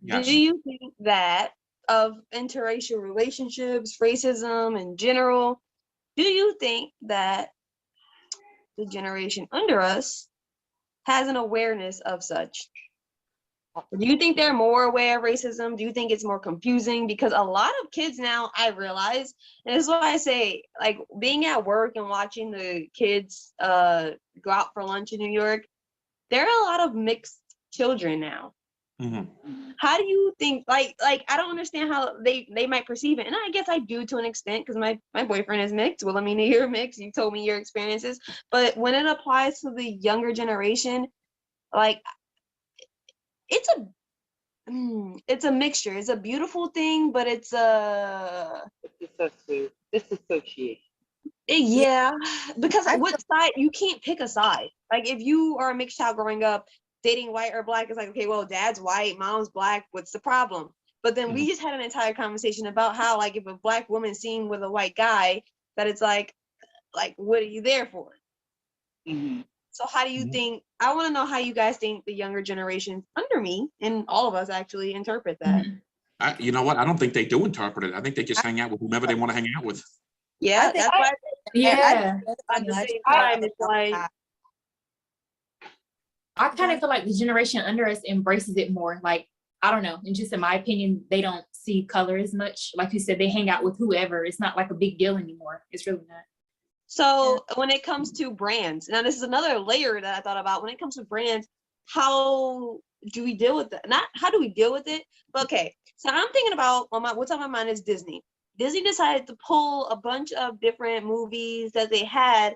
Yes. do you think that of interracial relationships, racism in general, do you think that the generation under us has an awareness of such? Do you think they're more aware of racism? Do you think it's more confusing? Because a lot of kids now, I realize, and this is why I say, like, being at work and watching the kids go out for lunch in New York, there are a lot of mixed children now. Mhm. How do you think, like I don't understand how they might perceive it. And I guess I do to an extent, because my boyfriend is mixed. Well, I mean, you're mixed. You told me your experiences. But when it applies to the younger generation, like, it's a mixture. It's a beautiful thing, but it's Disassociation. yeah, because I what side, you can't pick a side. Like, if you are a mixed child growing up, dating white or black, it's like, okay, well, dad's white, mom's black, what's the problem? But then we just had an entire conversation about how, like, if a black woman's seen with a white guy, that it's like what are you there for? Mhm. So how do you think, I want to know how you guys think the younger generations under me, and all of us actually, interpret that. You know what? I don't think they do interpret it. I think they just hang out with whomever they want to hang out with. Yeah, think that's why Yeah. at the same time, it's like, I kind of feel like the generation under us embraces it more. Like, I don't know. And just in my opinion, they don't see color as much. Like you said, they hang out with whoever. It's not like a big deal anymore. It's really not. so when it comes to brands, now this is another layer that I thought about. When it comes to brands, how do we deal with that? Not how do we deal with it, but okay. So I'm thinking about, what's on my mind is Disney. Disney decided to pull a bunch of different movies that they had,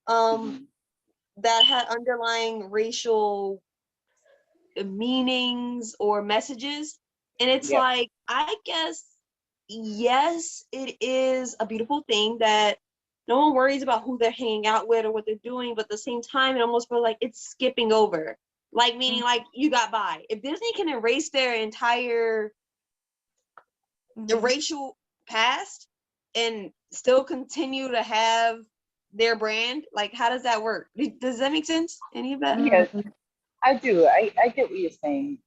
that had underlying racial meanings or messages. And it's Yep. like, I guess, yes, it is a beautiful thing that no one worries about who they're hanging out with or what they're doing, but at the same time, it almost feels like it's skipping over. Like, meaning, like, you got by. If Disney can erase their entire racial past and still continue to have their brand, like, how does that work? Does that make sense? Any of that? Yes, I do. I get what you're saying.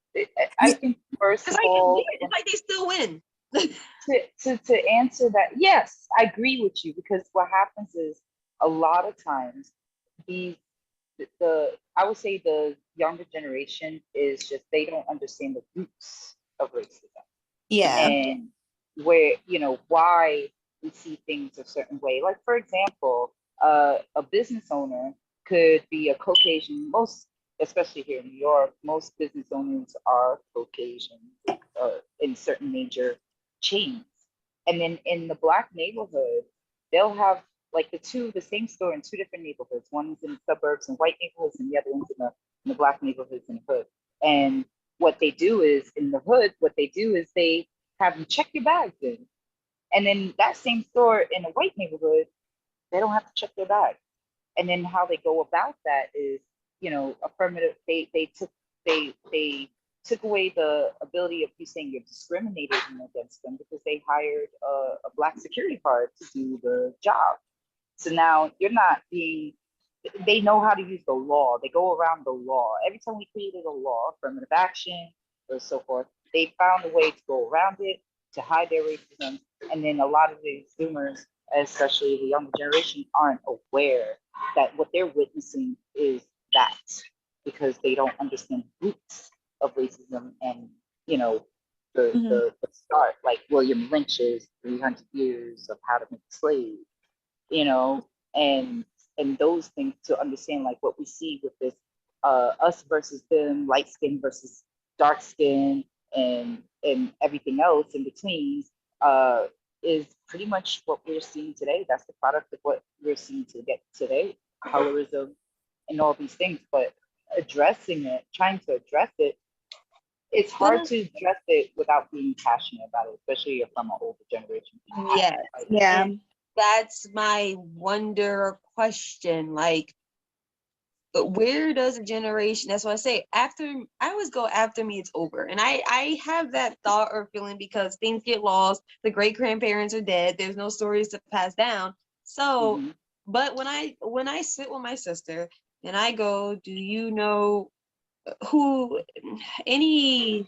I think first It's of like, all, it's like they still win. to answer that, yes, I agree with you, because what happens is a lot of times the I would say the younger generation is just, they don't understand the roots of racism Yeah. and where, why we see things a certain way. Like, for example, a business owner could be a Caucasian. Most, especially here in New York, most business owners are Caucasian in certain major chains. And then in the Black neighborhood, they'll have like the same store in two different neighborhoods. One is in the suburbs and white neighborhoods, and the other one's in the Black neighborhoods and hood. And what they do is, in the hood, they have you check your bags in. And then that same store in a white neighborhood, they don't have to check their bags. And then how they go about that is, affirmative. They took away the ability of you saying you're discriminating against them, because they hired a Black security guard to do the job. So now you're not being. They know how to use the law. They go around the law. Every time we created a law, affirmative action or so forth, they found a way to go around it, to hide their racism. And then a lot of the Zoomers, especially the younger generation, aren't aware that what they're witnessing is that, because they don't understand the roots of racism and, the start, like William Lynch's 300 years of how to make a slave, and those things, to understand like what we see with this us versus them, light skin versus dark skin, and everything else in between, is pretty much what we're seeing today. That's the product of what we're seeing today, colorism and all these things. But trying to address it, it's hard to address it without being passionate about it, especially if you're from an older generation. Yes. Yeah. And that's my wonder question. Like, but where does a generation, that's what I say, I always go, after me it's over. And I have that thought or feeling, because things get lost, the great grandparents are dead, there's no stories to pass down. So but when I sit with my sister and I go, do you know who, any,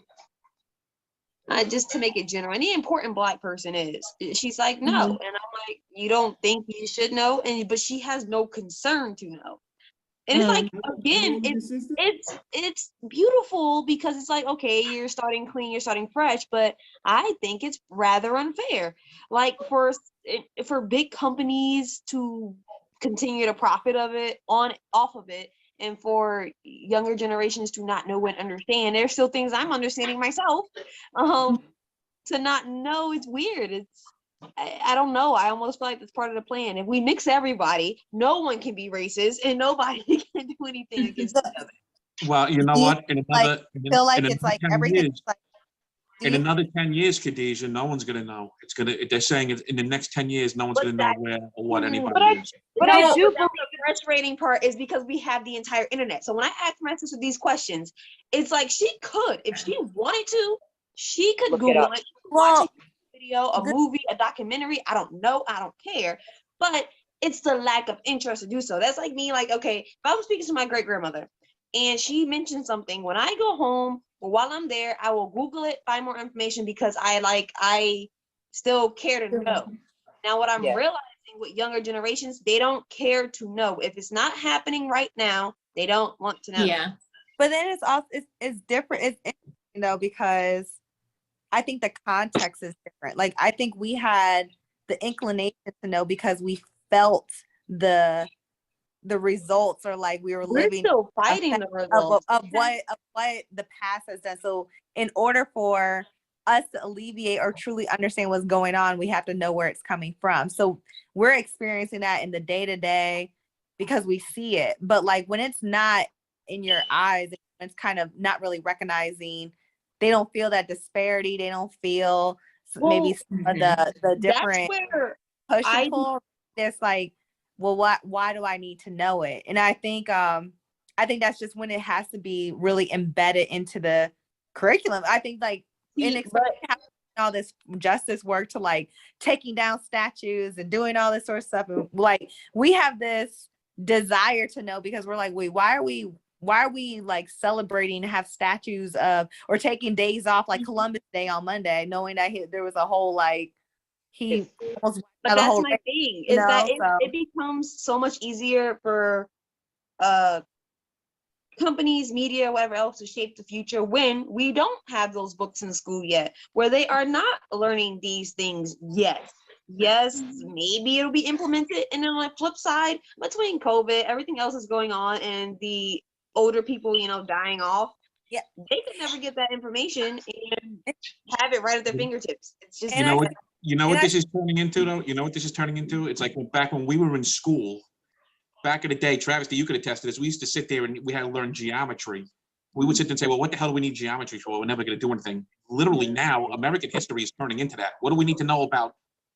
just to make it general, any important Black person is. She's like, no. Mhm. And I'm like, you don't think you should know? But she has no concern to know. And it's like, again, it's beautiful because it's like, okay, you're starting clean, you're starting fresh, but I think it's rather unfair. Like for big companies to continue to profit off of it, and for younger generations to not know and understand. There's still things I'm understanding myself. To not know, it's weird. I don't know. I almost feel like that's part of the plan. If we mix everybody, no one can be racist and nobody can do anything against each other. Well, you know what? In another, Feel like in it's another like 10 everything. years, in another 10 years, Khadijah, no one's gonna know. They're saying in the next 10 years, no one's But gonna know where or what anybody is. But I do the frustrating part is because we have the entire internet. So when I ask my sister these questions, it's like she could, if she wanted to, she could Look it Google up. it, Well, watch a video, a movie, a documentary. I don't know. I don't care. But it's the lack of interest to do so. That's like me, like, okay, if I'm speaking to my great grandmother and she mentioned something, when I go home or while I'm there, I will Google it, find more information because I still care to know. Now, what I'm Yeah. realizing with younger generations, they don't care to know. If it's not happening right now, they don't want to know. Yeah. but then it's also it's different. It's interesting though, because I think the context is different. Like I think we had the inclination to know because we felt the results, or like we were We're living still fighting the results. of what the past has done. So in order for us to alleviate or truly understand what's going on, we have to know where it's coming from. So we're experiencing that in the day-to-day because we see it. But like when it's not in your eyes, it's kind of not really recognizing, they don't feel that disparity, they don't feel maybe some of the different That's where push and pull. There's like, well, why do I need to know it? And I think that's just when it has to be really embedded into the curriculum. I think like all this justice work to like taking down statues and doing all this sort of stuff, and like we have this desire to know because we're like, wait, why are we like celebrating to have statues of, or taking days off like Columbus Day on Monday, knowing that there was a whole like he almost but that's my thing, is that it becomes so much easier for companies, media, whatever else to shape the future when we don't have those books in school yet, where they are not learning these things yet. Yes, maybe it'll be implemented. And then on the flip side, between COVID, everything else is going on, and the older people, dying off. Yeah, they could never get that information and have it right at their fingertips. It's just You know what this is turning into, though? You know what this is turning into? It's like back when we were in school, back in the day, Travis, you could attest to this. We used to sit there and we had to learn geometry. We would sit there and say, well, what the hell do we need geometry for? We're never going to do anything. Literally now, American history is turning into that. What do we need to know about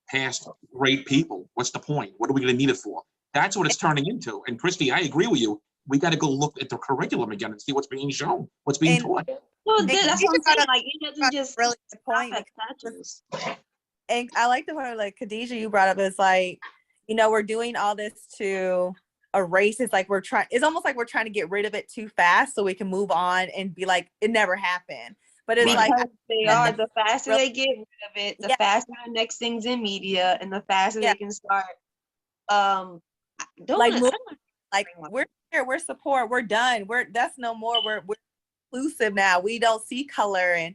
past great people? What's the point? What are we going to need it for? That's what it's turning into. And Christy, I agree with you. We got to go look at the curriculum again and see what's being shown, what's being taught. Well, that's what I'm saying. Like, it doesn't just really the point. And I like the point, like Khadijah, you brought up, is like, we're doing all this to erase. It's like it's almost like we're trying to get rid of it too fast so we can move on and be like, it never happened. But it's like the faster they get rid of it, the faster the next thing's in media, and the faster they can start we're here, we're support, we're done, that's no more, we're inclusive now, we don't see color, and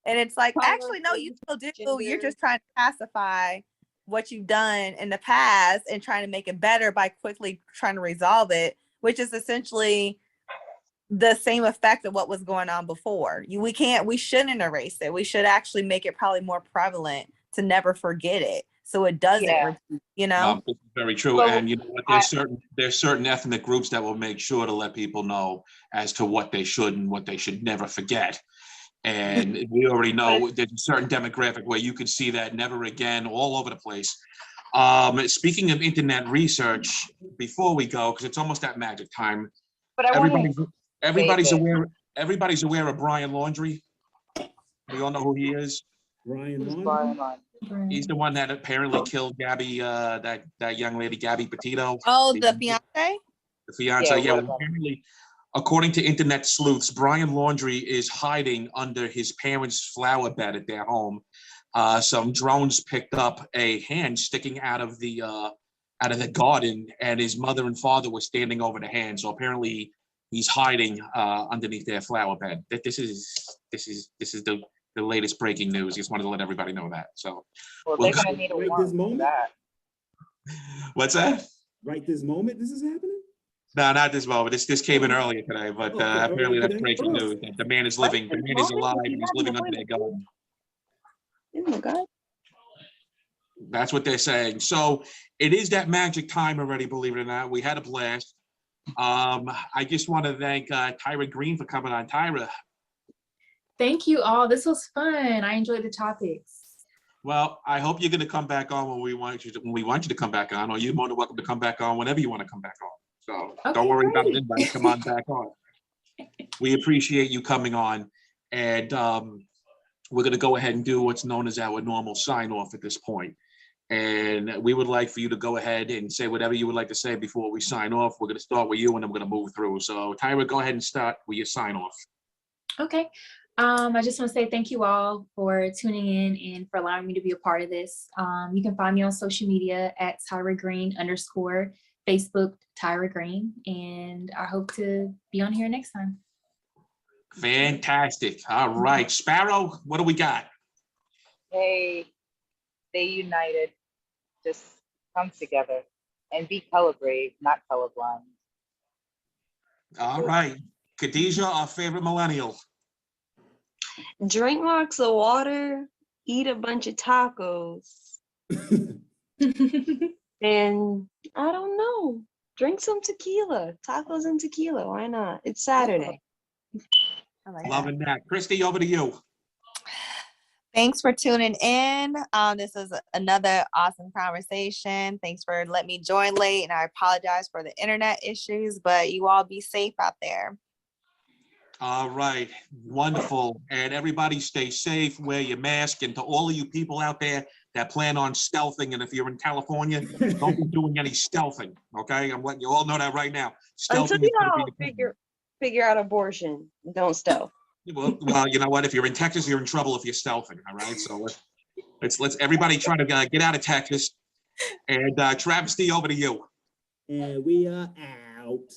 it's like, actually no, you still do, you're just trying to pacify what you've done in the past and trying to make it better by quickly trying to resolve it, which is essentially the same effect of what was going on before. We shouldn't erase it. We should actually make it probably more prevalent to never forget it, so it doesn't repeat, This is very true. And you know what? There's certain ethnic groups that will make sure to let people know as to what they should and what they should never forget. And we already know there's a certain demographic where you can see that never again all over the place. Speaking of internet research, before we go, because it's almost that magic time, but everybody's aware of Brian Laundrie. We all know who he is. Brian Laundrie. He's the one that apparently killed Gabby, that young lady, Gabby Petito. Oh, the fiance? The fiance, according to internet sleuths, Brian Laundrie is hiding under his parents' flower bed at their home. Some drones picked up a hand sticking out of the garden, and his mother and father were standing over the hand. So apparently, he's hiding underneath their flower bed. This is the latest breaking news. Just wanted to let everybody know that. So, Well, Well, they're gonna need a right warrant this for moment? that. what's that? Right this moment, this is happening? No, not this moment. This came in earlier today, but Okay, apparently earlier that's today? breaking Oh. news. The man is living. The man is alive. And he's living under their garden. Oh my God. That's what they're saying. So it is that magic time already. Believe it or not, we had a blast. I just want to thank Tyra Green for coming on. Tyra, Thank you all. This was fun. I enjoyed the topics. well, I hope you're going to come back on when we want you to come back on, or you're more than welcome to come back on whenever you want to come back on. So Okay, don't worry about great. an invite. Come on back on. We appreciate you coming on, and we're going to go ahead and do what's known as our normal sign off at this point. And we would like for you to go ahead and say whatever you would like to say before we sign off. We're going to start with you, and then we're going to move through. So Tyra, go ahead and start with your sign off. Okay. I just want to say thank you all for tuning in and for allowing me to be a part of this. You can find me on social media at Tyra Green _ Facebook Tyra Green, and I hope to be on here next time. Fantastic. All right, Sparrow, what do we got? Hey, stay united. Just come together and be color brave, not colorblind. All right, Khadijah, our favorite millennial. Drink lots of water, eat a bunch of tacos, and I don't know, drink some tequila. Tacos and tequila. Why not? It's Saturday. I like that. Loving that. Christy, over to you. Thanks for tuning in. This is another awesome conversation. Thanks for letting me join late, and I apologize for the internet issues, but you all be safe out there. All right, wonderful. And everybody stay safe, wear your mask. And to all of you people out there that plan on stealthing, and if you're in California, don't be doing any stealthing, okay? I'm letting you all know that right now. Until Stealthing is you gonna all be figure out abortion, don't stealth. well, you know what? If you're in Texas, you're in trouble if you're stealthing, all right? So let's everybody try to get out of Texas. And Travesty, over to you. And we are out.